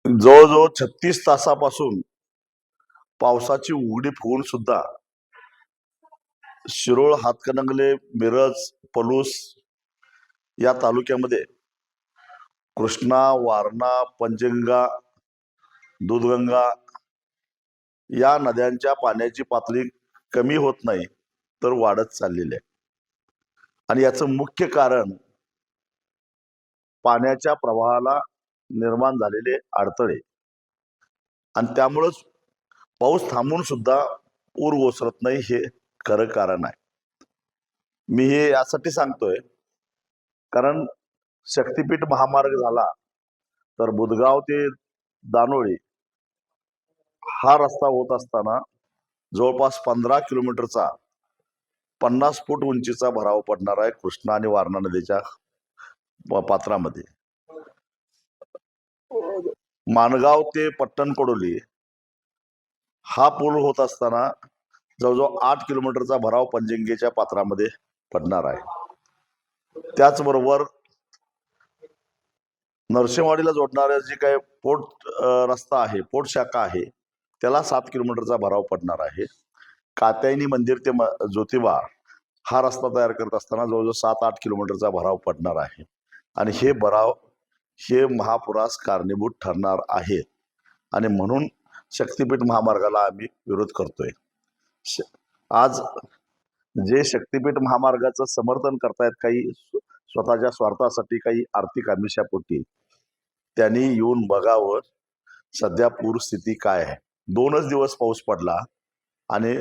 जवळजवळ 36 तासापासून पावसाची उघडीप होऊन सुद्धा शिरोळ, हातकणंगले, मिरज, पलूस या तालुक्यामध्ये कृष्णा, वारणा, पंचगंगा, दूधगंगा या नद्यांच्या पाण्याची पातळी कमी होत नाही तर वाढत चाललेली आहे. आणि याचं मुख्य कारण पाण्याच्या प्रवाहाला निर्माण झालेले अडथळे आणि त्यामुळेच पाऊस थांबून सुद्धा पूर ओसरत नाही हे खरं कारण आहे. मी हे यासाठी सांगतोय कारण शक्तीपीठ महामार्ग झाला तर बुधगाव ते दानोळी हा रस्ता होत असताना जवळपास 15 किलोमीटरचा 50 फूट उंचीचा भराव पडणार आहे कृष्णा आणि वारणा नदीच्या पात्रामध्ये. माणगाव ते पट्टणकडोली हा पूल होत असताना जवळजवळ 8 किलोमीटरचा भराव पंचगंगेच्या पात्रामध्ये पडणार आहे. त्याचबरोबर नरसिंहवाडीला जोडणाऱ्या जे काही पोट रस्ता आहे, पोट शाखा आहे, त्याला 7 किलोमीटरचा भराव पडणार आहे. कात्यायनी मंदिर ते ज्योतिबा हा रस्ता तयार करत असताना जवळजवळ 7-8 किलोमीटरचा भराव पडणार आहे. आणि हे भराव हे महापुरास कारणीभूत ठरणार आहेत आणि म्हणून शक्तीपीठ महामार्गाला आम्ही विरोध करतोय. आज जे शक्तीपीठ महामार्गाचं समर्थन करतायत काही स्वतःच्या स्वार्थासाठी, काही आर्थिक आमिषापोटी, त्यांनी येऊन बघावं सध्या पूरस्थिती काय आहे. 2च दिवस पाऊस पडला आणि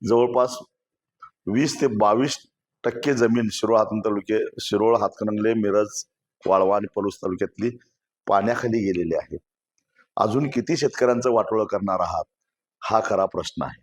जवळपास 20 ते 22% जमीन शिरोळ, हातकणंगले, मिरज, वाळवा आणि पलूस तालुक्यातली पाण्याखाली गेलेली आहे. अजून किती शेतकऱ्यांचं वाटोळं करणार आहात हा खरा प्रश्न आहे.